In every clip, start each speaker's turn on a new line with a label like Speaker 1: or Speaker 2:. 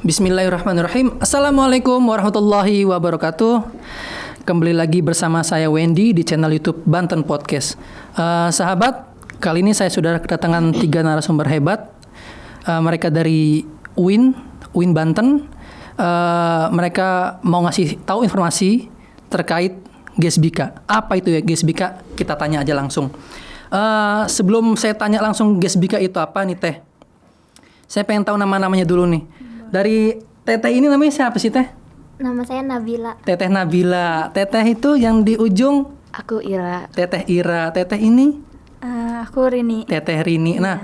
Speaker 1: Bismillahirrahmanirrahim. Assalamualaikum warahmatullahi wabarakatuh. Kembali lagi bersama saya Wendy di channel YouTube Banten Podcast. Sahabat, kali ini saya sudah kedatangan 3 narasumber hebat. Mereka dari UIN Banten. Mereka mau ngasih tahu informasi terkait GESBIKA. Apa itu ya GESBIKA? Kita tanya aja langsung. Sebelum saya tanya langsung GESBIKA itu apa nih Teh? Saya pengen tahu nama-namanya dulu nih. Dari Teteh ini namanya siapa sih Teh?
Speaker 2: Nama saya Nabila.
Speaker 1: Teteh Nabila. Teteh itu yang di ujung?
Speaker 3: Aku Ira.
Speaker 1: Teteh Ira. Teteh ini?
Speaker 2: Aku Rini.
Speaker 1: Teteh Rini. Nah,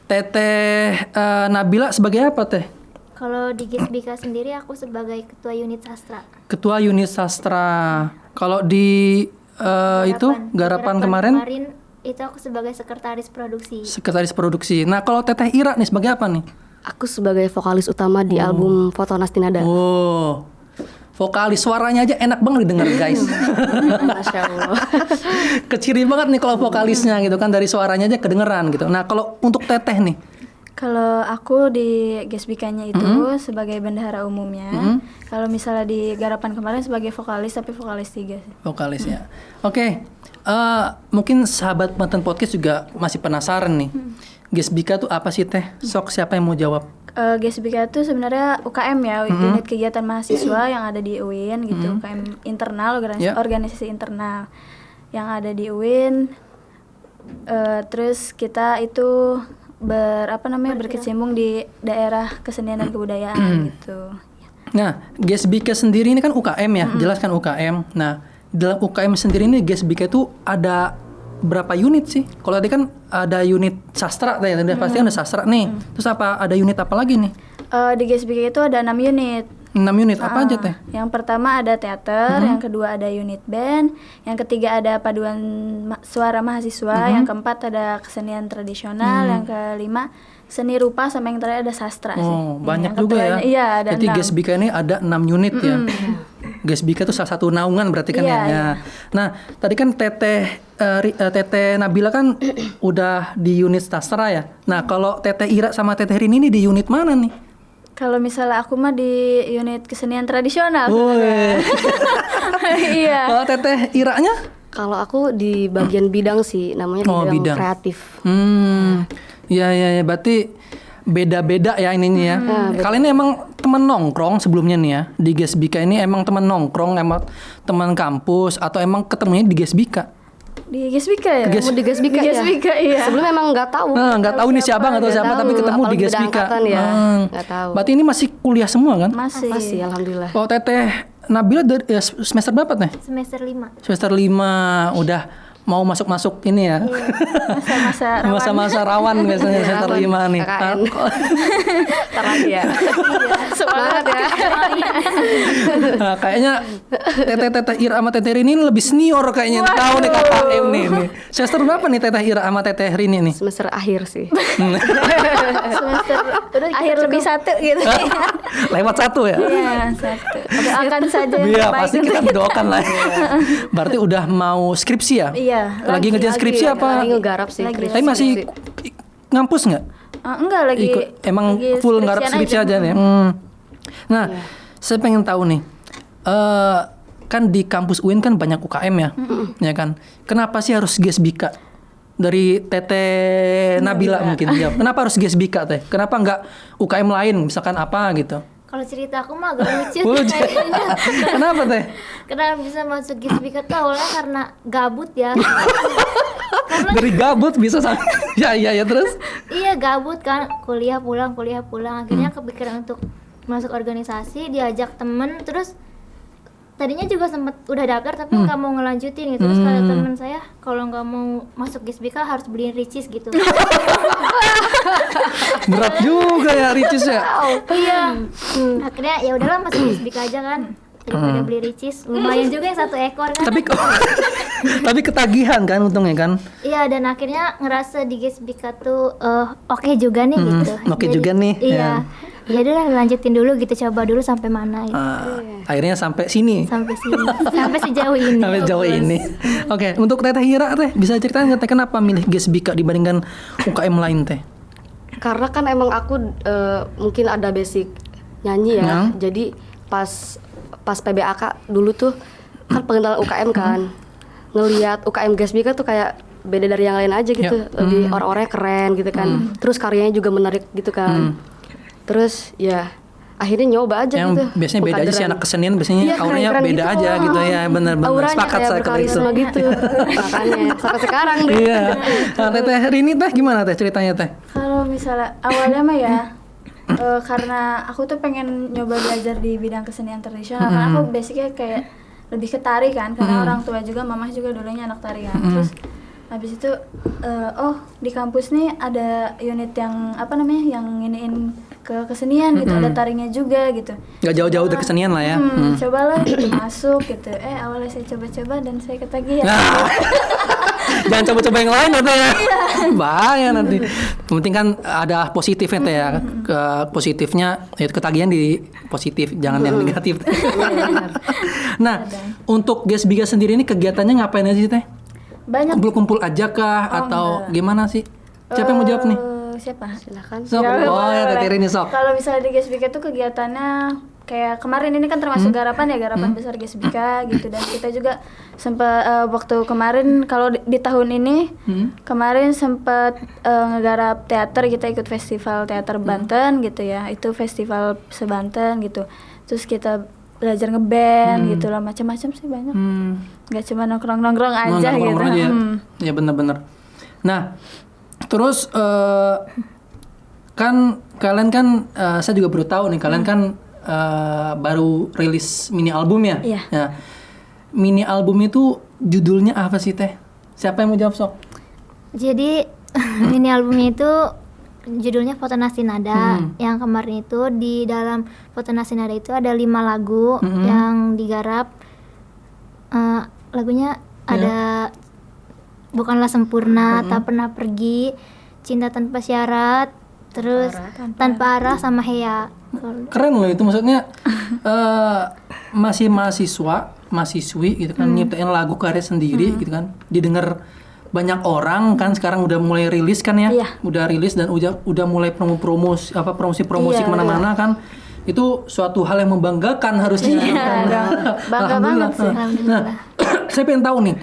Speaker 1: Teteh Nabila sebagai apa Teh?
Speaker 2: Kalau di GESBIKA sendiri aku sebagai ketua unit sastra.
Speaker 1: Ketua unit sastra. Kalau di itu Garapan kemarin
Speaker 2: itu aku sebagai sekretaris produksi.
Speaker 1: Sekretaris produksi. Nah, kalau Teteh Ira nih sebagai apa nih?
Speaker 3: Aku sebagai vokalis utama di album Foto Nastinada.
Speaker 1: Oh, vokalis, suaranya aja enak banget didengar guys.
Speaker 3: Masya Allah.
Speaker 1: Keciri banget nih kalau vokalisnya gitu kan, dari suaranya aja kedengeran gitu. Nah, kalau untuk Teteh nih?
Speaker 4: Kalau aku di GESBIKA-nya itu sebagai bendahara umumnya. Kalau misalnya di Garapan kemarin sebagai vokalis, tapi vokalis 3 sih.
Speaker 1: Vokalis ya. Oke. Mungkin sahabat Banten Podcast juga masih penasaran nih. GESBIKA tuh apa sih Teh? Sok siapa yang mau jawab?
Speaker 4: GESBIKA itu sebenarnya UKM ya, unit kegiatan mahasiswa yang ada di UIN gitu. UKM internal, organisasi internal yang ada di UIN. Terus kita itu berkecimpung di daerah kesenian dan kebudayaan gitu.
Speaker 1: Nah, GESBIKA sendiri ini kan UKM ya, jelaskan UKM. Nah, dalam UKM sendiri ini GESBIKA itu ada berapa unit sih? Kalau tadi kan ada unit sastra, pasti ada sastra nih. Terus ada unit apa lagi nih?
Speaker 4: Di GESBIKA itu ada 6 unit.
Speaker 1: 6 unit apa aja Teh?
Speaker 4: Yang pertama ada teater, yang kedua ada unit band, yang ketiga ada paduan suara mahasiswa, yang keempat ada kesenian tradisional, yang kelima seni rupa, sama yang terakhir ada sastra sih.
Speaker 1: Banyak juga ya.
Speaker 4: Iya, ada 6.
Speaker 1: Jadi GESBIKA ini ada 6 unit ya. GESBIKA itu salah satu naungan berarti kan ya. Nah, tadi kan Teteh Nabila kan udah di unit sastra ya. Nah, kalau Teteh Ira sama Teteh Rini ini di unit mana nih?
Speaker 4: Kalau misalnya aku mah di unit kesenian tradisional. Iya.
Speaker 1: Kalau Teteh Iranya?
Speaker 3: Kalau aku di bagian bidang sih, namanya bidang kreatif.
Speaker 1: Iya, berarti beda-beda ya ininya ya. Kalian ini emang teman nongkrong sebelumnya nih ya di GESBIKA ini, emang teman nongkrong, emang teman kampus, atau emang ketemunya di GESBIKA?
Speaker 4: Di GESBIKA ya?
Speaker 3: Kamu di GESBIKA ya?
Speaker 4: GESBIKA, iya.
Speaker 3: Sebelumnya emang nggak tahu.
Speaker 1: Nggak tahu nih siapa, nggak tahu siapa, tapi ketemu di GESBIKA.
Speaker 3: Ya. Nggak tahu.
Speaker 1: Berarti ini masih kuliah semua kan?
Speaker 4: Masih,
Speaker 3: alhamdulillah.
Speaker 1: Oh, Teteh Nabila dari semester berapa nih?
Speaker 2: Semester 5.
Speaker 1: Semester 5, udah mau masuk ini ya. Masa-masa rawan biasanya semester 5 nih.
Speaker 3: Ntar lagi ya. Semangat ya.
Speaker 1: Nah, kayaknya Teteh Ira sama Teteh Rini ini lebih senior kayaknya. Tahu nih KKM nih. Semester berapa nih Teteh Ira sama Teteh Rini nih?
Speaker 3: Semester akhir sih.
Speaker 4: Semester akhir lebih 1 gitu.
Speaker 1: Lewat 1 ya?
Speaker 4: Iya, 1. Doakan saja.
Speaker 1: Iya, pasti kita mendoakan lah. Berarti udah mau skripsi ya?
Speaker 4: Iya.
Speaker 1: Lagi ngerjain skripsi apa?
Speaker 3: Lagi ngegarap sih.
Speaker 1: Tapi masih ngampus nggak?
Speaker 4: Enggak, lagi
Speaker 1: emang
Speaker 4: lagi
Speaker 1: full ngarap skripsi aja nih. Nah, saya pengen tahu nih. Kan di kampus UIN kan banyak UKM ya. Ya kan? Kenapa sih harus GESBIKA? Dari Teteh Nabila mungkin jawab. Kenapa harus GESBIKA Teh? Kenapa nggak UKM lain misalkan apa gitu?
Speaker 2: Kalau cerita aku mah agak lucu.
Speaker 1: Kenapa Teh?
Speaker 2: Kenapa bisa masuk GESBIKA tuh awalnya karena gabut ya.
Speaker 1: Dari gabut bisa sampai ya terus?
Speaker 2: Iya, gabut kan, kuliah pulang. Akhirnya kepikiran untuk masuk organisasi, diajak temen, terus tadinya juga sempet udah daftar tapi nggak mau ngelanjutin gitu. Terus kata temen saya kalau nggak mau masuk GESBIKA harus beliin Ricis gitu.
Speaker 1: Berat juga ya Ricis ya.
Speaker 2: Iya. Akhirnya ya udahlah masuk GESBIKA aja kan. Daripada beli Ricis, lumayan juga yang 1 ekor kan.
Speaker 1: Tapi ketagihan kan untungnya kan.
Speaker 2: Iya, dan akhirnya ngerasa di GESBIKA tuh oke juga nih gitu.
Speaker 1: Oke juga nih.
Speaker 2: Iya. Ya udah lanjutin dulu gitu, coba dulu sampai mana gitu.
Speaker 1: Akhirnya sampai sini.
Speaker 2: Sampai sejauh ini.
Speaker 1: Sampai sejauh ini. Oke, untuk Teteh Ira Teh, bisa ceritain nggak Teh kenapa milih GESBIKA dibandingkan UKM lain Teh?
Speaker 3: Karena kan emang aku mungkin ada basic nyanyi ya.
Speaker 1: Nah.
Speaker 3: Jadi pas PBAK dulu tuh kan pengenalan UKM kan. Ngelihat UKM Gesbika tuh kayak beda dari yang lain aja gitu. Lebih orang-orangnya keren gitu kan. Terus karyanya juga menarik gitu kan. Terus ya akhirnya nyoba aja
Speaker 1: Yang
Speaker 3: gitu.
Speaker 1: biasanya beda aja sih anak kesenian biasanya
Speaker 3: Iya,
Speaker 1: auranya
Speaker 3: keren-keren
Speaker 1: beda
Speaker 3: gitu.
Speaker 1: aja gitu ya, benar-benar
Speaker 3: Auranya
Speaker 1: sepakat
Speaker 3: kayak
Speaker 1: saya kalau itu.
Speaker 3: berkarisma gitu. Makanya sampai sekarang deh.
Speaker 1: Iya. Nah, Teteh Rini teh gimana teh ceritanya teh?
Speaker 4: Kalau misalnya awalnya mah ya karena aku tuh pengen nyoba belajar di bidang kesenian tradisional karena aku basicnya kayak lebih ke tari kan karena orang tua juga mamah juga dulunya anak tari kan. Terus habis itu oh di kampus nih ada unit yang apa namanya yang nginiin ke kesenian gitu, ada tarinya juga gitu.
Speaker 1: Gak jauh-jauh dari kesenian lah ya.
Speaker 4: Cobalah gitu, masuk gitu. Awalnya saya coba-coba dan saya ketagihan.
Speaker 1: Nah, jangan coba-coba yang lain nanti ya. Bahaya nanti. Yang penting kan ada positifnya teh ya. Positifnya ya ketagihan di positif, jangan yang negatif. Nah, untuk Gesbika sendiri ini kegiatannya ngapain aja sih teh?
Speaker 4: Banyak.
Speaker 1: Kumpul-kumpul aja kah atau gimana sih? Siapa yang mau jawab nih?
Speaker 4: Siapa?
Speaker 3: Silakan.
Speaker 1: Sok. Oh ya Teteh Rini sok.
Speaker 4: Kalau misalnya di Gesbika tuh kegiatannya kayak kemarin ini kan termasuk garapan besar Gesbika gitu, dan kita juga sempat waktu kemarin kalau di tahun ini kemarin sempat ngegarap teater, kita ikut festival teater Banten gitu ya, itu festival sebanten gitu. Terus kita belajar ngeband gitu lah, macam-macam sih banyak. Nggak cuma nongkrong-nongkrong aja gitu.
Speaker 1: Aja ya. Ya benar-benar. Nah, terus kan kalian kan saya juga baru tahu nih kalian kan baru rilis mini album ya?
Speaker 4: Iya.
Speaker 1: Ya. Mini album itu judulnya apa sih teh? Siapa yang mau jawab sok?
Speaker 2: Jadi mini albumnya itu judulnya Foto Nasi Nada. Yang kemarin itu di dalam Foto Nasi Nada itu ada 5 lagu yang digarap. Lagunya ada Bukanlah Sempurna, Tak Pernah Pergi, Cinta Tanpa Syarat, terus Tanpa Arah sama Hea.
Speaker 1: Keren loh itu, maksudnya masih mahasiswi gitu kan, nyiptain lagu karya sendiri gitu kan, didengar banyak orang kan, sekarang udah mulai rilis kan ya, udah rilis dan udah mulai promosi kemana-mana kan, itu suatu hal yang membanggakan harusnya.
Speaker 4: Bangga banget sih.
Speaker 1: Nah, saya pengen tahu nih,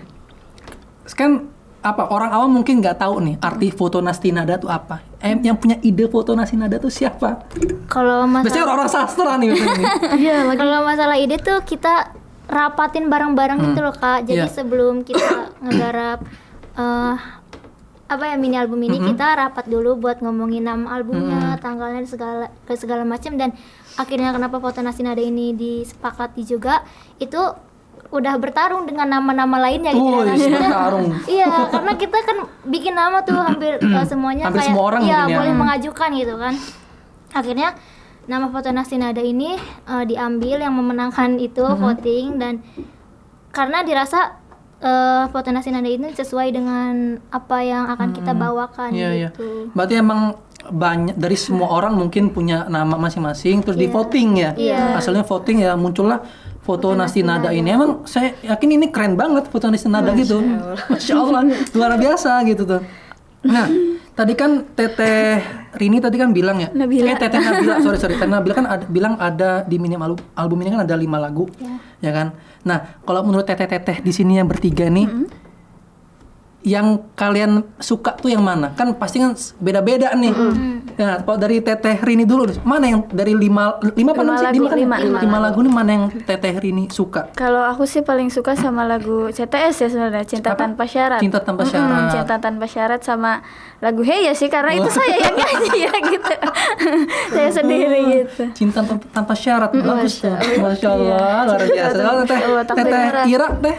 Speaker 1: kan orang awam mungkin nggak tahu nih arti Foto Nasi Nada itu apa. Yang punya ide Foto Nasi Nada itu siapa?
Speaker 2: Kalau
Speaker 1: Biasanya orang sastra nih biasanya.
Speaker 2: Iya, kalau masalah ide tuh kita rapatin bareng-bareng gitu loh Kak. Jadi sebelum kita ngegarap mini album ini, kita rapat dulu buat ngomongin nama albumnya, tanggalnya, segala macam, dan akhirnya kenapa Foto Nasi Nada ini disepakati juga itu udah bertarung dengan nama-nama lainnya gitu.
Speaker 1: Bertarung.
Speaker 2: Iya, karena kita kan bikin nama tuh hampir semuanya
Speaker 1: hampir
Speaker 2: kayak
Speaker 1: semua orang mungkin ya.
Speaker 2: boleh mengajukan gitu kan. Akhirnya nama Foto Nasi Nada ini diambil, yang memenangkan itu voting, dan karena dirasa Foto Nasi Nada ini sesuai dengan apa yang akan kita bawakan gitu.
Speaker 1: Berarti emang banyak dari semua orang mungkin punya nama masing-masing terus di voting ya. Hasilnya voting ya muncullah Foto Nasi Nada ini. Emang saya yakin ini keren banget Foto Nasi Nada gitu. Masya Allah, luar biasa gitu tuh. Nah, tadi kan Teteh Rini tadi kan bilang ya. Teteh Nabila, sorry. Teteh Nabila kan bilang ada di mini album ini kan ada 5 lagu. Ya kan? Nah, kalau menurut Teteh di sini yang bertiga nih, yang kalian suka tuh yang mana? Kan pasti kan beda-beda nih. Nah, kalau dari Teteh Rini dulu, mana yang dari 5 lagu nih mana yang Teteh Rini suka?
Speaker 4: Kalau aku sih paling suka sama lagu CTS ya sebenarnya, Cinta Tanpa Syarat.
Speaker 1: Cinta Tanpa Syarat.
Speaker 4: Cinta Tanpa Syarat sama lagu Hey ya sih, karena itu saya yang nyanyi ya gitu. Saya sendiri gitu.
Speaker 1: Cinta Tanpa Syarat, bagus tuh. Masya Allah, luar biasa. Kalau Teteh Ira teh,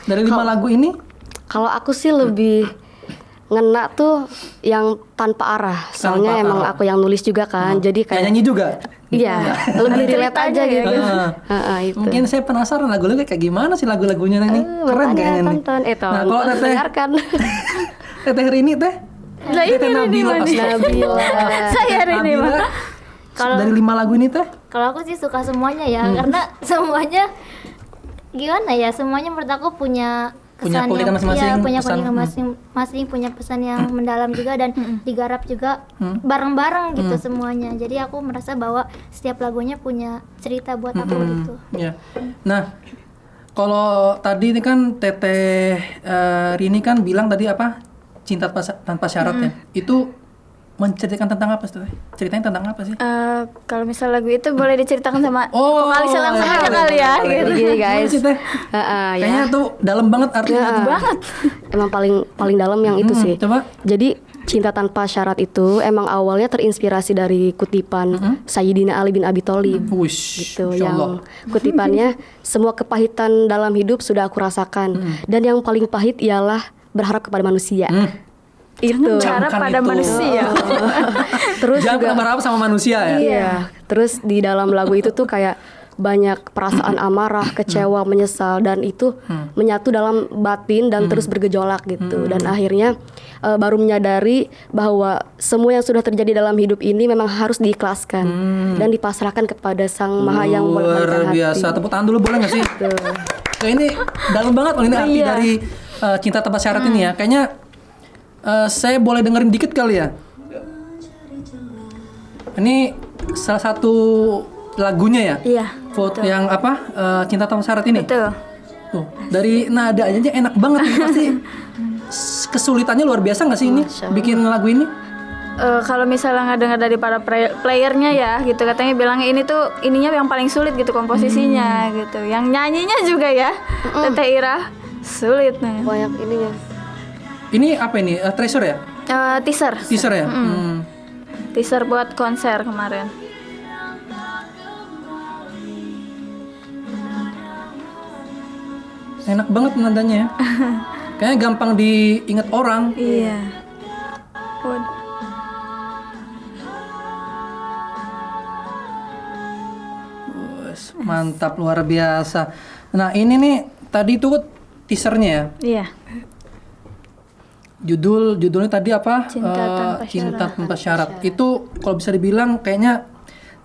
Speaker 1: dari 5 lagu ini?
Speaker 3: Kalau aku sih lebih ngena tuh yang Tanpa Arah. Soalnya emang aku yang nulis juga kan. Jadi kayak
Speaker 1: nyanyi juga.
Speaker 3: Iya, lebih relate aja gitu. Itu.
Speaker 1: Mungkin saya penasaran lagu-lagu kayak gimana sih lagu-lagunya ini. Keren kayaknya nih.
Speaker 3: Tonton.
Speaker 1: Nah, kalau
Speaker 3: dengarkan.
Speaker 1: Teteh Rini teh?
Speaker 3: Teteh Nabila.
Speaker 4: Saya Rini.
Speaker 2: Kalau
Speaker 1: dari 5 lagu ini teh?
Speaker 2: Kalau aku sih suka semuanya ya, karena semuanya gimana ya, semuanya menurut aku punya
Speaker 1: Punya
Speaker 2: kesan
Speaker 1: keunikan
Speaker 2: yang
Speaker 1: masing-masing,
Speaker 2: iya, punya
Speaker 1: pesan.
Speaker 2: keunikan masing-masing, punya pesan yang mendalam juga dan digarap juga bareng-bareng gitu semuanya. Jadi aku merasa bahwa setiap lagunya punya cerita buat aku gitu.
Speaker 1: Ya. Nah, kalau tadi ini kan Teteh Rini kan bilang tadi apa? Cinta tanpa syarat ya. Itu menceritakan tentang apa sih? Ceritanya tentang apa sih?
Speaker 4: Kalau misal lagu itu boleh diceritakan sama
Speaker 1: Oh,
Speaker 4: vokalis langsung
Speaker 1: iya,
Speaker 4: aja
Speaker 1: boleh,
Speaker 4: kali ya
Speaker 1: boleh,
Speaker 4: gitu.
Speaker 1: boleh.
Speaker 3: Gini guys.
Speaker 1: Gimana sih, Teh?
Speaker 3: Ya.
Speaker 1: Kayaknya tuh dalam banget artinya tuh.
Speaker 3: banget. Emang paling dalam yang itu sih.
Speaker 1: Coba.
Speaker 3: Jadi Cinta Tanpa Syarat itu emang awalnya terinspirasi dari kutipan Sayyidina Ali bin Abi Thalib.
Speaker 1: Wush,
Speaker 3: Gitu,
Speaker 1: Masya Allah.
Speaker 3: yang kutipannya semua kepahitan dalam hidup sudah aku rasakan dan yang paling pahit ialah berharap kepada manusia. Itu.
Speaker 4: Berharap
Speaker 1: Camkan
Speaker 4: pada
Speaker 1: itu.
Speaker 4: manusia.
Speaker 3: Terus
Speaker 1: Jangan
Speaker 3: juga
Speaker 1: pernah berharap sama manusia ya.
Speaker 3: Iya. Terus di dalam lagu itu tuh kayak banyak perasaan amarah, kecewa, menyesal dan itu menyatu dalam batin dan terus bergejolak gitu. Dan akhirnya baru menyadari bahwa semua yang sudah terjadi dalam hidup ini memang harus diikhlaskan dan dipasrahkan kepada Sang Maha yang
Speaker 1: Luar
Speaker 3: membolak-balikan
Speaker 1: biasa.
Speaker 3: hati.
Speaker 1: Tepuk tangan dulu boleh nggak sih? Kayak ini dalam banget loh ini arti dari Cinta Tanpa Syarat ini ya. Kayaknya saya boleh dengerin dikit kali ya. Ini salah satu lagunya ya.
Speaker 4: Iya.
Speaker 1: Vote yang apa? Cinta Tanpa Syarat ini.
Speaker 4: Betul.
Speaker 1: Tuh, dari nada aja enak banget ini pasti. Kesulitannya luar biasa nggak sih ini bikin lagu ini?
Speaker 4: Kalau misalnya nggak dengar dari para playernya ya gitu, katanya bilangnya ini tuh ininya yang paling sulit gitu komposisinya gitu. Yang nyanyinya juga ya Teteh Ira sulit nih.
Speaker 3: Banyak ininya.
Speaker 1: Ini apa ini? Treasure ya?
Speaker 4: Teaser.
Speaker 1: Teaser ya?
Speaker 4: Teaser buat konser kemarin.
Speaker 1: Enak banget nadanya ya. Kayaknya gampang diingat orang.
Speaker 4: Iya.
Speaker 1: Wes, mantap luar biasa. Nah ini nih tadi tuh teasernya ya.
Speaker 4: Iya.
Speaker 1: Judulnya tadi apa?
Speaker 4: Cinta Tanpa
Speaker 1: Syarat. Itu kalau bisa dibilang kayaknya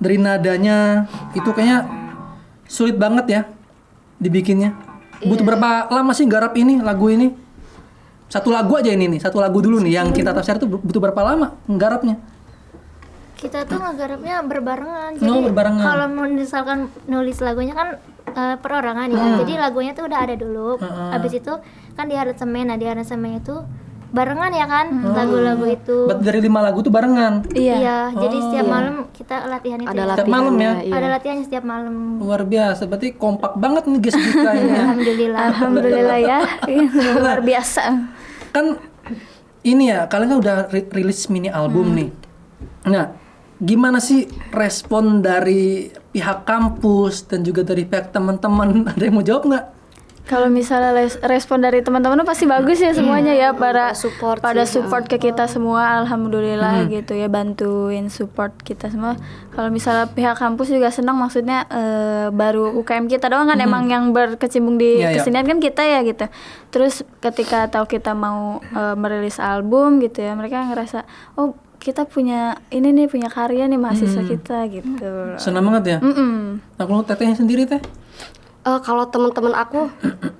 Speaker 1: dari nadanya itu kayaknya sulit banget ya dibikinnya. Butuh berapa lama sih garap ini lagu ini? Satu lagu aja ini nih, satu lagu dulu nih yang Cinta Tanpa Syarat itu butuh berapa lama nggarapnya?
Speaker 2: Kita tuh ngegarapnya berbarengan. Jadi
Speaker 1: Oh, berbarengan.
Speaker 2: kalau misalkan nulis lagunya kan perorangan ya. Jadi lagunya tuh udah ada dulu. Habis itu kan di aransemen. Nah, di aransemen itu barengan ya kan lagu-lagu itu.
Speaker 1: Berarti dari 5 lagu tuh barengan.
Speaker 2: Iya, jadi setiap malam kita latihan itu.
Speaker 3: Ada
Speaker 2: ya.
Speaker 1: Setiap malam ya?
Speaker 3: iya.
Speaker 2: Ada latihannya setiap malam.
Speaker 1: Luar biasa, berarti kompak banget nih guys kita ini ya.
Speaker 2: Alhamdulillah.
Speaker 4: Alhamdulillah ya. Luar biasa.
Speaker 1: Kan ini ya, kalian kan udah rilis mini album nih. Nah, gimana sih respon dari pihak kampus dan juga dari pihak teman-teman? Ada yang mau jawab nggak?
Speaker 4: Kalau misalnya respon dari teman-teman pasti bagus ya semuanya ya pada
Speaker 3: support
Speaker 4: pada
Speaker 3: sih,
Speaker 4: support ke kita semua, alhamdulillah gitu ya, bantuin support kita semua. Kalau misalnya pihak kampus juga senang, maksudnya baru UKM kita doang kan emang yang berkecimpung di
Speaker 1: Iya, iya.
Speaker 4: kesenian kan kita ya gitu. Terus ketika tahu kita mau merilis album gitu ya, mereka ngerasa oh kita punya ini nih, punya karya nih mahasiswa kita gitu.
Speaker 1: Senang banget ya? Nah, kalau tetehnya sendiri teh?
Speaker 3: Kalau teman-teman aku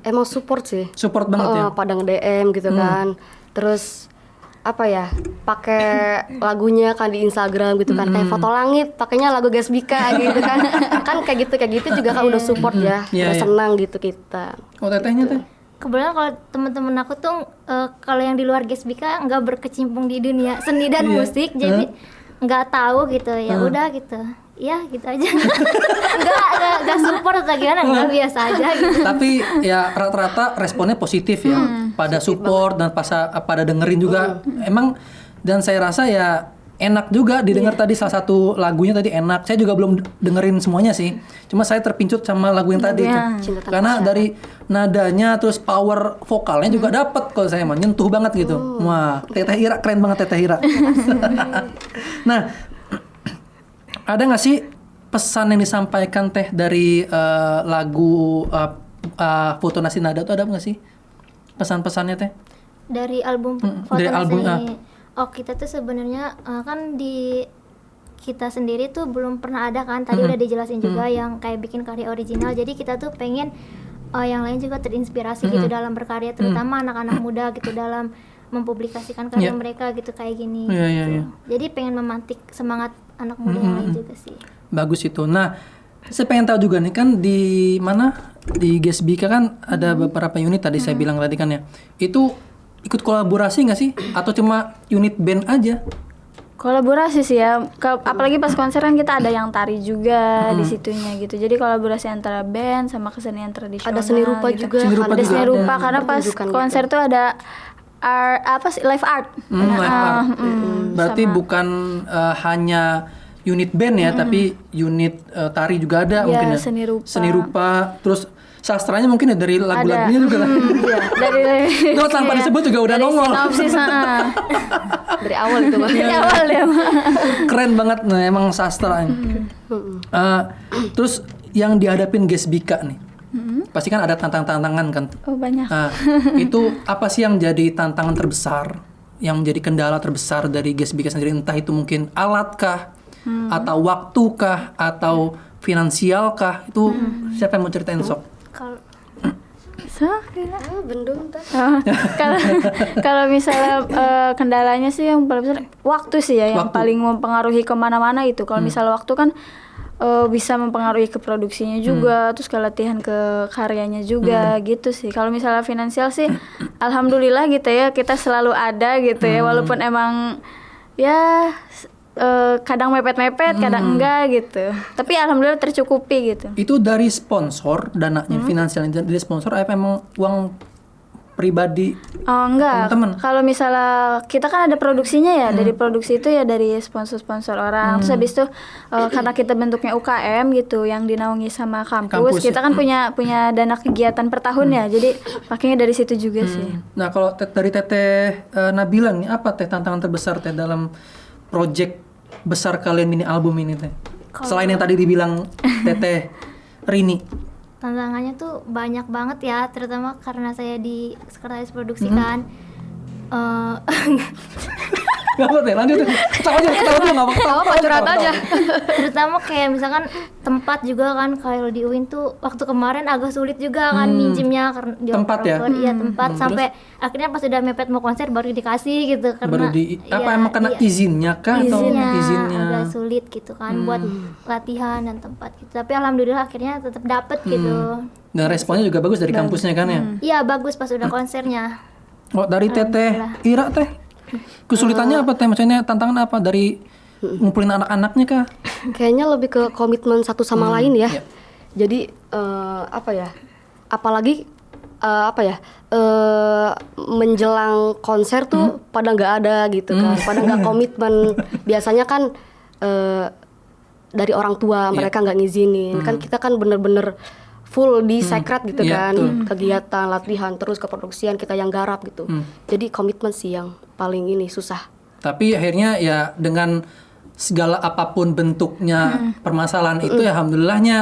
Speaker 3: emang support sih.
Speaker 1: Support banget ya?
Speaker 3: Pada nge-DM gitu kan. Terus apa ya? Pakai lagunya kan di Instagram gitu kan. Kayak foto langit, pakainya lagu Gasbika gitu kan. Kan kayak gitu juga kan udah support ya.
Speaker 1: Iya,
Speaker 3: Udah
Speaker 1: iya.
Speaker 3: senang gitu kita.
Speaker 1: Kalau tetehnya teh?
Speaker 2: Kebetulan kalau teman-teman aku tuh kalau yang di luar Gesbika nggak berkecimpung di dunia seni dan musik, jadi nggak tahu gitu ya. Udah gitu. Ya gitu aja. Enggak support atau gimana, enggak biasa aja gitu.
Speaker 1: Tapi ya rata-rata responnya positif ya. Pada support dan pada dengerin juga. Emang dan saya rasa ya enak juga didengar tadi salah satu lagunya tadi enak. Saya juga belum dengerin semuanya sih. Cuma saya terpincut sama lagu yang tadi itu.
Speaker 3: Cinta Tanpa
Speaker 1: Karena dari nadanya terus power vokalnya juga dapet kalau saya mah nyentuh banget gitu. Wah, Teteh Ira keren banget Teteh Ira. Nah, ada nggak sih pesan yang disampaikan teh dari lagu Foto Nasi Nada itu ada nggak sih pesan-pesannya teh?
Speaker 2: Dari album foto
Speaker 1: dari album,
Speaker 2: ini. Oh, kita tuh sebenarnya kan di kita sendiri tuh belum pernah ada kan. Tadi udah dijelasin juga yang kayak bikin karya original. Jadi kita tuh pengen yang lain juga terinspirasi gitu dalam berkarya, terutama anak-anak muda gitu dalam mempublikasikan karya mereka gitu kayak gini. Gitu. Jadi pengen memantik semangat anak muda yang lain juga sih.
Speaker 1: Bagus itu. Nah, saya pengen tahu juga nih, kan di mana di GSBK kan ada beberapa unit tadi saya bilang tadi kan ya. Itu ikut kolaborasi nggak sih? Atau cuma unit band aja?
Speaker 4: Kolaborasi sih ya, apalagi pas konser kan kita ada yang tari juga di situnya gitu. Jadi kolaborasi antara band sama kesenian tradisional.
Speaker 3: Ada seni rupa
Speaker 4: gitu.
Speaker 3: juga.
Speaker 4: Ada seni rupa karena pas konser tuh ada live art.
Speaker 1: Live art. Berarti bukan hanya unit band ya, tapi unit tari juga ada mungkin ya.
Speaker 4: Seni rupa.
Speaker 1: Seni rupa, terus sastranya mungkin ya dari lagu-lagunya juga lah.
Speaker 4: Iya, dari
Speaker 1: Itu tanpa disebut juga udah
Speaker 4: dari
Speaker 1: nongol.
Speaker 4: sinopsis,
Speaker 3: Dari awal itu Mas.
Speaker 4: dari awal ya.
Speaker 1: Keren banget, nah emang sastra. Terus yang dihadapin GSBK nih, pasti kan ada tantangan kan.
Speaker 4: Oh banyak.
Speaker 1: Nah, itu apa sih yang jadi tantangan terbesar, yang menjadi kendala terbesar dari GSBK sendiri? Entah itu mungkin alatkah, atau waktukah, atau finansialkah? Itu siapa yang mau ceritain sok?
Speaker 3: Bendung tuh.
Speaker 4: Kalau misalnya kendalanya sih yang paling besar waktu sih ya, yang paling mempengaruhi kemana-mana itu. Kalau misalnya waktu kan bisa mempengaruhi ke produksinya juga, terus ke latihan, ke karyanya juga gitu sih. Kalau misalnya finansial sih, alhamdulillah gitu ya, kita selalu ada gitu ya, walaupun emang ya kadang mepet-mepet, kadang enggak gitu. Tapi alhamdulillah tercukupi gitu.
Speaker 1: Itu dari sponsor dananya, finansialnya dari sponsor, apa emang uang pribadi?
Speaker 4: Oh enggak.
Speaker 1: Teman-teman?
Speaker 4: Kalau misalnya kita kan ada produksinya ya, dari produksi itu ya dari sponsor-sponsor orang. Terus habis itu karena kita bentuknya UKM gitu, yang dinaungi sama kampus kita kan punya dana kegiatan per tahun ya. Jadi pakainya dari situ juga sih.
Speaker 1: Nah, kalau dari Teteh Nabila nih, apa Teh tantangan terbesar Teh dalam project besar kalian mini album ini Teh? Selain yang tadi dibilang Teteh Rini.
Speaker 2: Tantangannya tuh banyak banget ya, terutama karena saya di sekretaris produksi kan.
Speaker 1: Gak apa Teh, lanjut Teh. Ketawa aja, nggak apa-apa.
Speaker 3: Curhat aja.
Speaker 2: Terutama kayak misalkan tempat juga kan, kalau di UIN tuh waktu kemarin agak sulit juga kan minjemnya karena di
Speaker 1: Tempat ya?
Speaker 2: Iya tempat, sampai akhirnya pas udah mepet mau konser baru dikasih gitu karena
Speaker 1: emang kena izinnya kah atau izinnya?
Speaker 2: agak sulit gitu kan buat latihan dan tempat gitu. Tapi alhamdulillah akhirnya tetap dapet gitu.
Speaker 1: Dan responnya juga bagus dari kampusnya kan ya?
Speaker 2: Iya bagus pas udah konsernya.
Speaker 1: Oh, dari Teteh Ira Teh, kesulitannya apa Teh? Maksudnya tantangan apa dari ngumpulin anak-anaknya kah?
Speaker 3: Kayaknya lebih ke komitmen satu sama lain ya. Jadi apa ya? Apalagi menjelang konser tuh pada nggak ada gitu kan, pada nggak komitmen. Biasanya kan dari orang tua mereka nggak ngizinin. Kan kita kan bener-bener full di sekret gitu kan, kegiatan latihan terus keproduksian kita yang garap gitu. Jadi komitmen sih yang paling ini susah.
Speaker 1: Tapi akhirnya ya dengan segala apapun bentuknya permasalahan itu ya alhamdulillahnya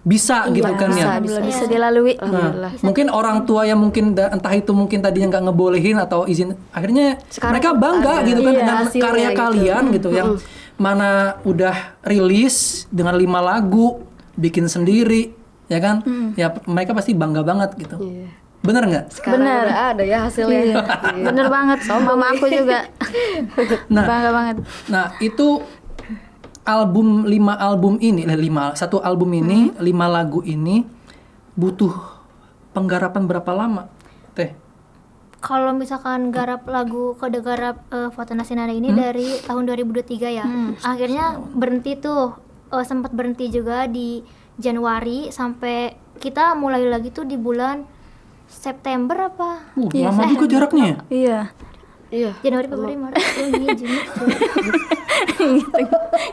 Speaker 1: bisa gitu kan ya.
Speaker 4: Bisa dilalui.
Speaker 1: Nah, mungkin orang tua yang mungkin entah itu mungkin tadinya nggak ngebolehin atau izin, akhirnya
Speaker 3: sekarang
Speaker 1: mereka bangga gitu kan dengan karya
Speaker 3: gitu.
Speaker 1: kalian gitu yang mana udah rilis dengan 5 lagu, bikin sendiri ya kan, ya mereka pasti bangga banget gitu. Bener nggak?
Speaker 3: Sekarang udah ada ya hasilnya.
Speaker 4: Iya. Bener banget, mama aku juga bangga banget.
Speaker 1: Nah itu album 5 album ini, satu album ini 5 lagu ini butuh penggarapan berapa lama Teh?
Speaker 2: Kalau misalkan garap lagu Kode Garap Foto Nasional ini dari tahun 2023 ya. Akhirnya berhenti tuh, sempat berhenti juga di Januari sampai kita mulai lagi tuh di bulan September apa?
Speaker 1: Lama juga jaraknya.
Speaker 4: Iya.
Speaker 2: Januari, Februari, Maret, Juni, Juli.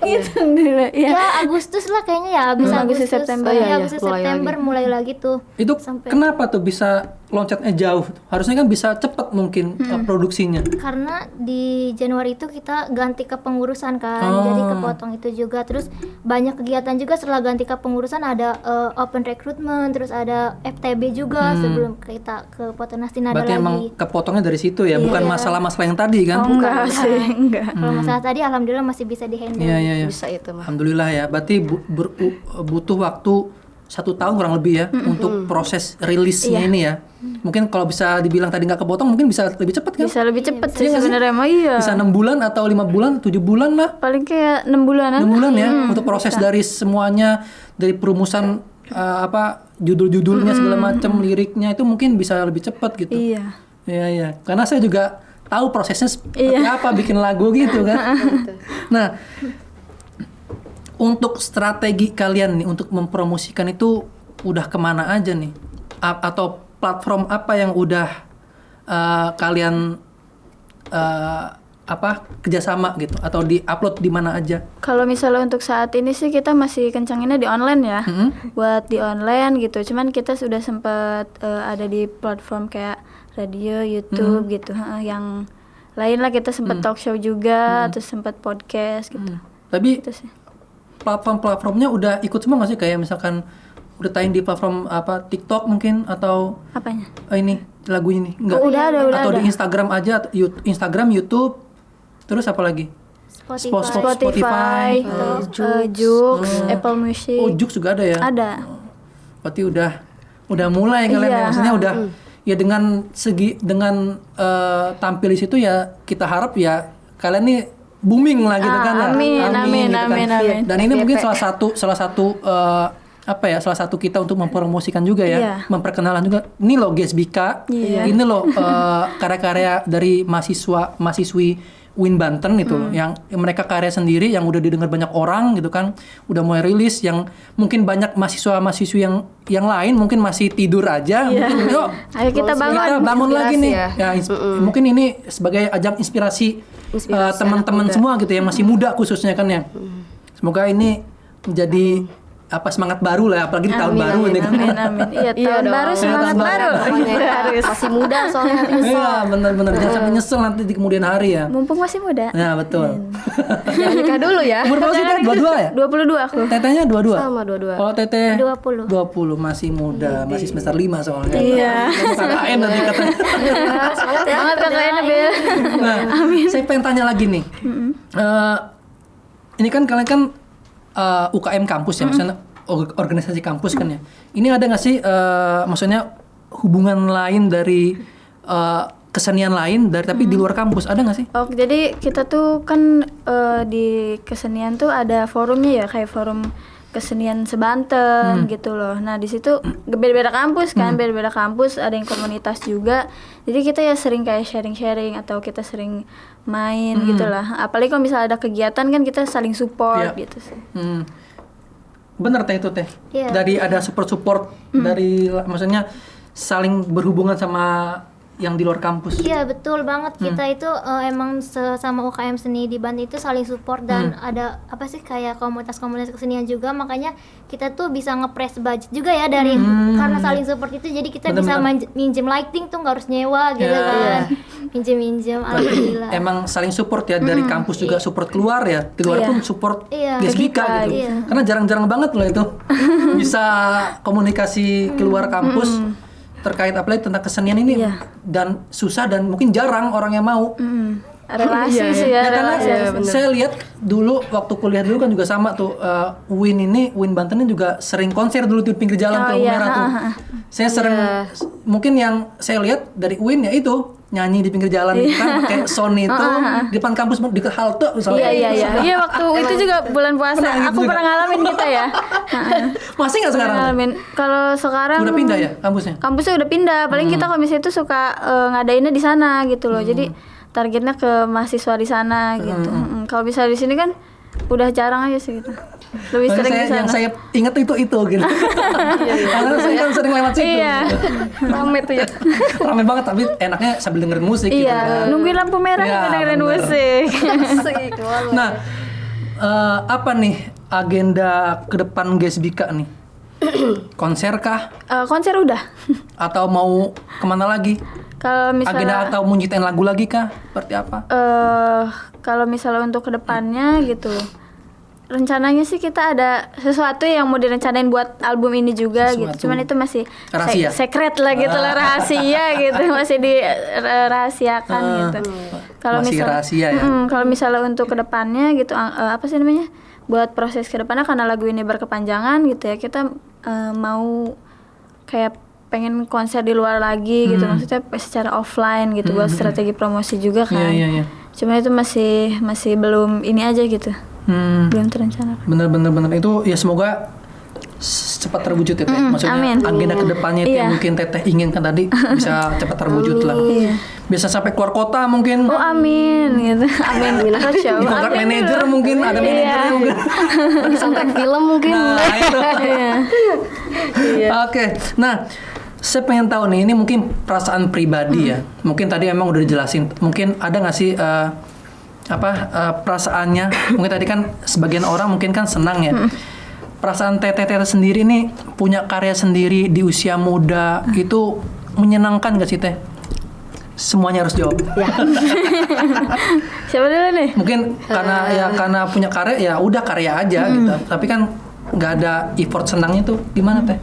Speaker 4: Gitu dulu.
Speaker 2: Ya Agustus lah kayaknya ya, Agustus
Speaker 4: September.
Speaker 2: Agustus September mulai lagi tuh.
Speaker 1: Itu kenapa tuh bisa loncatnya jauh? Harusnya kan bisa cepet mungkin produksinya.
Speaker 2: Karena di Januari itu kita ganti kepengurusan kan, jadi kepotong itu juga. Terus banyak kegiatan juga setelah ganti kepengurusan, ada open recruitment, terus ada FTB juga sebelum kita ke Fotonastin ada
Speaker 1: berarti
Speaker 2: lagi.
Speaker 1: emang kepotongnya dari situ ya, bukan masalah-masalah yang tadi kan?
Speaker 4: Enggak sih, enggak.
Speaker 2: Kalau masalah tadi alhamdulillah masih bisa dihandle.
Speaker 1: Iya.
Speaker 3: Bisa itu mah.
Speaker 1: Alhamdulillah ya. Berarti butuh waktu 1 tahun kurang lebih ya untuk proses rilisnya ini ya. Mungkin kalau bisa dibilang tadi nggak kepotong mungkin bisa lebih cepat kan?
Speaker 4: Bisa lebih cepet sih
Speaker 1: Iya nggak sih?
Speaker 4: sebenarnya mah iya.
Speaker 1: Bisa 6 bulan atau 5 bulan, 7 bulan lah.
Speaker 4: Paling kayak 6 bulanan.
Speaker 1: 6 bulan ya untuk proses dari semuanya, dari perumusan judul-judulnya segala macam, liriknya itu mungkin bisa lebih cepat gitu.
Speaker 4: Iya.
Speaker 1: Iya. Karena saya juga tahu prosesnya seperti apa bikin lagu gitu kan. Nah, untuk strategi kalian nih untuk mempromosikan itu udah kemana aja nih? Atau platform apa yang udah kalian kerjasama gitu? Atau di-upload di mana aja?
Speaker 4: Kalau misalnya untuk saat ini sih kita masih kencanginnya di online ya, buat di online gitu. Cuman kita sudah sempat ada di platform kayak radio, YouTube gitu. Yang lain lah kita sempat talk show juga, terus sempat podcast gitu.
Speaker 1: Tapi
Speaker 4: Itu sih.
Speaker 1: platform-platformnya udah ikut semua nggak sih? Kayak misalkan udah tayang di platform TikTok mungkin atau
Speaker 4: Apanya?
Speaker 1: ini lagu ini enggak?
Speaker 4: Udah ada.
Speaker 1: Atau di Instagram aja, Instagram, YouTube, terus apa lagi?
Speaker 2: Spotify.
Speaker 4: Joox, Apple Music.
Speaker 1: Oh, Joox juga ada ya?
Speaker 4: Ada.
Speaker 1: Berarti udah mulai kalian ya, maksudnya udah ya dengan tampil di situ ya kita harap ya kalian nih booming lah gitu kan ya.
Speaker 4: Amin.
Speaker 1: Dan ini mungkin salah satu kita untuk mempromosikan juga ya,
Speaker 4: Iya.
Speaker 1: memperkenalan juga. Ini loh Gesbika, ini loh karya-karya dari mahasiswi Win Banten itu loh, yang mereka karya sendiri yang udah didengar banyak orang gitu kan, udah mulai rilis, yang mungkin banyak mahasiswa-mahasiswi yang lain mungkin masih tidur aja, mungkin yuk
Speaker 4: Ayo kita
Speaker 1: bangun lagi nih,
Speaker 3: Inspirasi ya.
Speaker 1: mungkin ini sebagai ajang inspirasi teman-teman semua gitu ya, masih muda khususnya kan ya. Semoga ini menjadi semangat baru lah, apalagi di tahun baru ini kan.
Speaker 4: Amin. Iya, tahun baru semangat baru.
Speaker 3: Masih muda soalnya nanti nyesel.
Speaker 1: Iya, benar-benar jangan sampai nyesel nanti di kemudian hari ya.
Speaker 4: Mumpung masih muda.
Speaker 1: Nah, betul.
Speaker 3: Jangan nikah dulu ya.
Speaker 1: Umur berapa sih Teh? 22 ya?
Speaker 4: 22 aku.
Speaker 1: Tetehnya 22?
Speaker 3: Sama 22.
Speaker 1: Kalau Teteh
Speaker 2: 20.
Speaker 1: 20, masih muda, masih semester 5 soalnya.
Speaker 4: Iya.
Speaker 1: KKN nanti katanya.
Speaker 4: Semangat kakaknya Bel.
Speaker 1: Nah, saya pengen tanya lagi nih. Ini kan kalian kan UKM kampus ya, maksudnya organisasi kampus kan ya. Ini ada nggak sih, maksudnya hubungan lain dari kesenian lain tapi di luar kampus, ada nggak sih?
Speaker 4: Oh, jadi kita tuh kan di kesenian tuh ada forumnya ya, kayak forum kesenian sebanten gitu loh. Nah di situ beda-beda kampus kan, beda-beda kampus, ada yang komunitas juga. Jadi kita ya sering kayak sharing-sharing atau kita sering main gitulah. Apalagi kalau misalnya ada kegiatan kan kita saling support gitu sih.
Speaker 1: Bener Teh itu Teh.
Speaker 2: Iya.
Speaker 1: Dari ada support dari, maksudnya saling berhubungan sama yang di luar kampus.
Speaker 2: Iya betul banget, kita itu emang sama UKM seni di Banten itu saling support dan ada kayak komunitas-komunitas kesenian juga, makanya kita tuh bisa ngepres budget juga ya dari karena saling support itu, jadi kita bisa minjem lighting tuh nggak harus nyewa gitu kan, minjem alhamdulillah.
Speaker 1: Emang saling support ya, dari kampus juga support keluar ya, di luar pun support Gesbika gitu. Karena jarang-jarang banget loh itu bisa komunikasi keluar kampus terkait apalagi tentang kesenian ini, dan susah dan mungkin jarang orang yang mau.
Speaker 4: Relasi sih ya,
Speaker 1: Karena
Speaker 4: relasi.
Speaker 1: saya lihat dulu waktu kuliah dulu kan juga sama tuh, Win Banten ini juga sering konser dulu di pinggir jalan tuh merah tuh. Saya sering mungkin yang saya lihat dari Win ya itu nyanyi di pinggir jalan gitu kan, pakai sound itu di depan kampus di halte misalnya.
Speaker 4: Iya waktu itu juga bulan puasa aku pernah ngalamin kita ya.
Speaker 1: Masih nggak sekarang?
Speaker 4: Ngalamin. Kalau sekarang
Speaker 1: Udah pindah ya kampusnya?
Speaker 4: Kampusnya udah pindah. Paling kita kalau misalnya itu suka ngadainnya di sana gitu loh. Jadi targetnya ke mahasiswa di sana gitu. Kalau bisa di sini kan udah jarang aja sih gitu. Lebih sering di sana.
Speaker 1: Yang saya ingat itu gitu. Karena saya kan sering lewat situ.
Speaker 4: Iya.
Speaker 3: Rame tuh ya.
Speaker 1: Rame banget, tapi enaknya sambil dengerin musik gitu kan.
Speaker 4: Nungguin lampu merah
Speaker 1: Iya,
Speaker 4: dengerin
Speaker 1: bener.
Speaker 4: musik.
Speaker 1: Nah, apa nih agenda ke depan Gesbika nih? Konser kah?
Speaker 4: Konser udah.
Speaker 1: Atau mau kemana lagi?
Speaker 4: Kalau
Speaker 1: Agenda
Speaker 4: misalnya
Speaker 1: atau mau nyiptain lagu lagi kah? Seperti apa?
Speaker 4: kalau misalnya untuk kedepannya gitu, rencananya sih kita ada sesuatu yang mau direncanain buat album ini juga gitu. Cuman itu masih
Speaker 1: Rahasia?
Speaker 4: secret lah gitu lah, rahasia gitu, masih dirahasiakan gitu. Kalau
Speaker 1: Masih
Speaker 4: misalnya
Speaker 1: rahasia ya?
Speaker 4: kalau misalnya untuk kedepannya gitu, apa sih namanya? Buat proses kedepannya karena lagu ini berkepanjangan gitu ya, kita mau kayak pengen konser di luar lagi gitu, maksudnya secara offline gitu buat strategi promosi juga kan.
Speaker 1: Iya.
Speaker 4: Cuma itu masih belum ini aja gitu, belum terencana.
Speaker 1: Bener itu ya, semoga cepat terwujud ya Teh. Maksudnya
Speaker 4: amin.
Speaker 1: agenda kedepannya itu yang mungkin Teteh inginkan tadi bisa cepat terwujud lah. Bisa sampai keluar kota mungkin.
Speaker 4: Oh amin gitu. Amin.
Speaker 1: Di kontrak manajer mungkin ada manajernya mungkin.
Speaker 3: Di soundtrack film mungkin.
Speaker 1: Nah, itu. Oke. Nah, saya pengen tahu nih, ini mungkin perasaan pribadi ya. Mungkin tadi emang udah dijelasin. Mungkin ada nggak sih perasaannya? Mungkin tadi kan sebagian orang mungkin kan senang ya. Perasaan Teteh sendiri nih punya karya sendiri di usia muda itu menyenangkan nggak sih Teh? Semuanya harus jawab.
Speaker 3: Ya.
Speaker 4: Siapa dulu nih?
Speaker 1: Mungkin karena punya karya ya udah karya aja gitu. Tapi kan nggak ada effort senangnya tuh gimana Teh?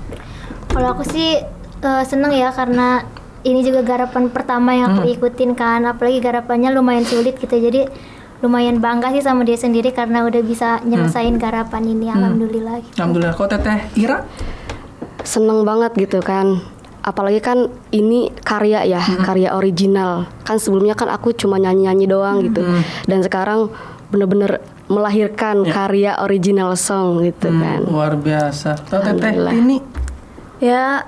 Speaker 2: Kalau aku sih seneng ya, karena ini juga garapan pertama yang aku ikutin kan, apalagi garapannya lumayan sulit gitu, jadi lumayan bangga sih sama dia sendiri karena udah bisa nyelesain garapan ini, alhamdulillah gitu.
Speaker 1: Alhamdulillah. Kok Teteh Ira?
Speaker 3: Seneng banget gitu kan. Apalagi kan ini karya ya, karya original. Kan sebelumnya kan aku cuma nyanyi-nyanyi doang gitu. Dan sekarang bener-bener melahirkan karya original song gitu kan.
Speaker 1: Luar biasa. Kalau Teteh
Speaker 3: Alhamdulillah.
Speaker 1: ini
Speaker 4: Ya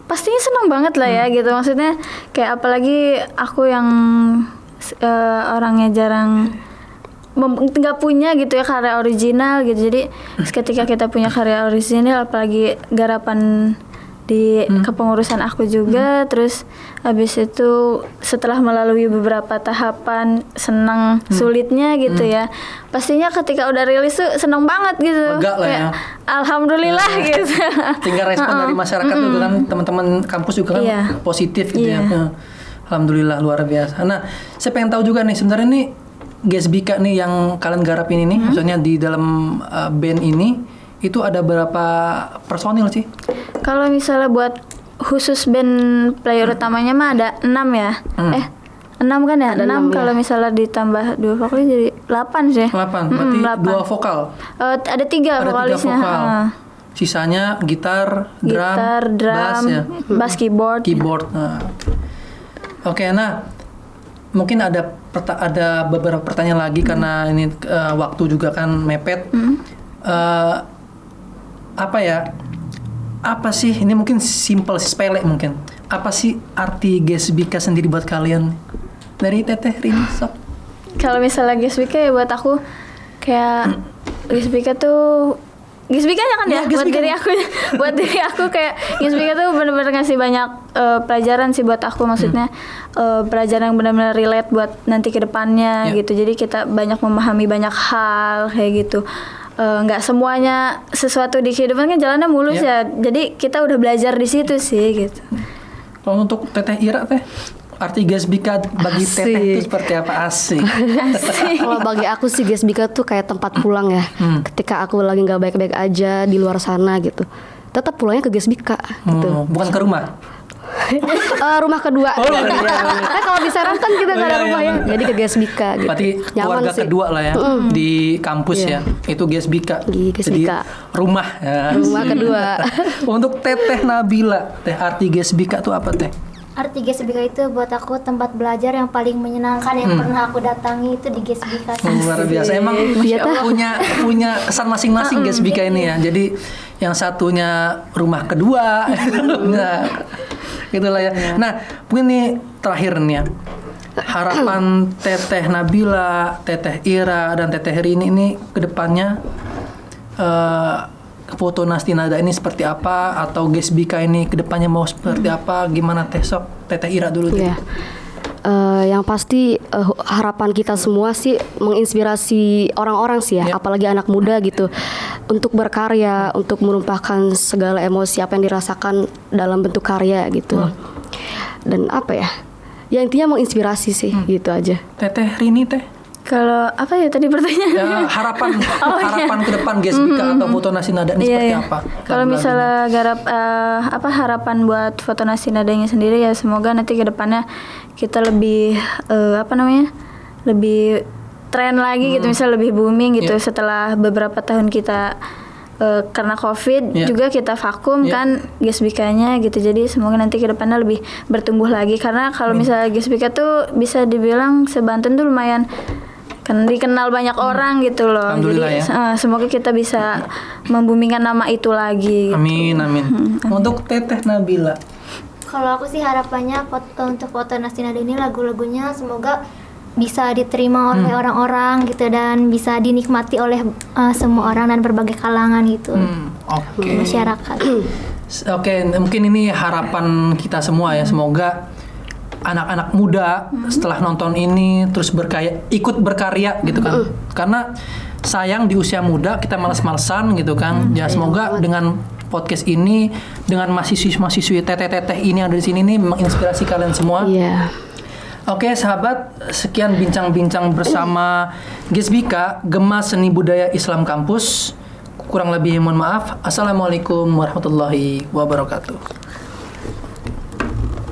Speaker 4: pastinya seneng banget lah ya gitu, maksudnya kayak apalagi aku yang orangnya jarang nggak punya gitu ya karya original gitu, jadi ketika kita punya karya original apalagi garapan di kepengurusan aku juga, terus habis itu setelah melalui beberapa tahapan senang sulitnya gitu ya, pastinya ketika udah rilis tuh seneng banget gitu.
Speaker 1: Lega lah
Speaker 4: kayak,
Speaker 1: ya.
Speaker 4: alhamdulillah gitu.
Speaker 1: tinggal respon dari masyarakat juga kan, teman-teman kampus juga kan positif gitu ya. Alhamdulillah, luar biasa. Nah, saya pengen tahu juga nih sebenarnya nih Gesbika nih yang kalian garapin ini, maksudnya di dalam band ini itu ada berapa personil sih?
Speaker 4: Kalau misalnya buat khusus band player utamanya mah ada 6 ya. 6 kan ya?
Speaker 3: Ada
Speaker 4: 6
Speaker 3: 6
Speaker 4: kalau
Speaker 3: ya.
Speaker 4: misalnya ditambah 2 vokalnya jadi 8 sih.
Speaker 1: 8, berarti 2 vokal.
Speaker 4: Ada 3 vokalisnya.
Speaker 1: vokal. Sisanya gitar,
Speaker 4: drum,
Speaker 1: bass ya.
Speaker 4: bass, keyboard.
Speaker 1: Nah. Oke, nah mungkin ada beberapa pertanyaan lagi karena ini waktu juga kan mepet. Apa sih, ini mungkin simple, sepele mungkin. Apa sih arti Gesbika sendiri buat kalian? Dari Teteh Rini, sok.
Speaker 4: Kalau misalnya Gesbika ya buat aku kayak Gesbika tuh Gesbika kan ya, buat diri aku kayak Gesbika tuh benar-benar ngasih banyak pelajaran sih buat aku, maksudnya pelajaran yang benar-benar relate buat nanti ke depannya gitu. Jadi kita banyak memahami banyak hal kayak gitu. Nggak semuanya sesuatu di kehidupan kan jalannya mulus ya. Jadi kita udah belajar di situ sih gitu.
Speaker 1: Kalau untuk Teteh Ira Teh, arti Gesbika bagi Teteh itu seperti apa? Asik.
Speaker 3: Kalau bagi aku sih Gesbika tuh kayak tempat pulang ya. Ketika aku lagi nggak baik-baik aja di luar sana gitu, tetap pulangnya ke Gesbika gitu.
Speaker 1: Bukan ke rumah.
Speaker 3: Rumah kedua. Kalau di Serang kan kita nggak ada rumah ya, jadi ke Gesbika gitu.
Speaker 1: Berarti keluarga kedua lah ya di kampus ya. Itu Gesbika. Jadi rumah ya.
Speaker 3: Rumah kedua.
Speaker 1: Untuk Teteh Nabila, Teh, arti Gesbika itu apa Teh?
Speaker 2: Arti Gesbika itu buat aku tempat belajar yang paling menyenangkan yang pernah aku datangi itu di Gesbika.
Speaker 1: Luar biasa, emang punya kesan masing-masing Gesbika ini ya. Jadi yang satunya rumah kedua. Nah, itulah ya. Nah, mungkin nih terakhir nih ya. Harapan Teteh Nabila, Teteh Ira, dan Teteh Rini ini ke depannya Foto Nastinada ini seperti apa, atau Gesbika ini ke depannya mau seperti apa, gimana Teh? Sok Teteh Ira dulu tuh.
Speaker 3: Yang pasti harapan kita semua sih menginspirasi orang-orang sih ya, apalagi anak muda gitu, untuk berkarya, untuk menumpahkan segala emosi apa yang dirasakan dalam bentuk karya gitu. Dan apa ya? Ya intinya menginspirasi sih, gitu aja.
Speaker 1: Teteh Rini Teh?
Speaker 4: Kalau apa ya tadi pertanyaannya?
Speaker 1: Harapan ke depan Gesbika atau Foto Nastinada ini seperti apa?
Speaker 4: Kalau misalnya harapan buat Foto Nastinadanya sendiri ya semoga nanti ke depannya kita lebih lebih tren lagi gitu, misalnya lebih booming gitu setelah beberapa tahun kita karena COVID
Speaker 1: Iya.
Speaker 4: juga kita vakum
Speaker 1: Iya.
Speaker 4: kan Gesbika-nya gitu. Jadi semoga nanti ke depannya lebih bertumbuh lagi karena kalau misalnya Gesbika tuh bisa dibilang sebanten tuh lumayan kan dikenal banyak orang gitu loh. Jadi
Speaker 1: Alhamdulillah ya.
Speaker 4: semoga kita bisa membumingkan nama itu lagi. Gitu.
Speaker 1: Amin, amin. Untuk Teteh Nabila.
Speaker 2: Kalau aku sih harapannya untuk foto Nastinada ini lagu-lagunya semoga bisa diterima oleh orang-orang gitu dan bisa dinikmati oleh semua orang dan berbagai kalangan gitu.
Speaker 1: Oke.
Speaker 2: Masyarakat.
Speaker 1: Oke, mungkin ini harapan kita semua ya. Semoga anak-anak muda setelah nonton ini terus ikut berkarya gitu kan. Karena sayang di usia muda kita males-malesan gitu kan. Ya semoga dengan podcast ini dengan mahasiswi teteh-teteh ini yang ada di sini nih menginspirasi kalian semua.
Speaker 3: Iya.
Speaker 1: Oke sahabat, sekian bincang-bincang bersama Gesbika, Gema Seni Budaya Islam Kampus. Kurang lebih mohon maaf. Assalamualaikum warahmatullahi wabarakatuh.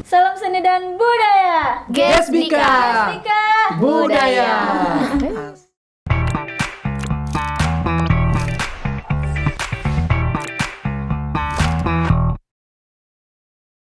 Speaker 4: Salam seni dan budaya.
Speaker 1: Gesbika
Speaker 4: Gesbika
Speaker 1: Budaya.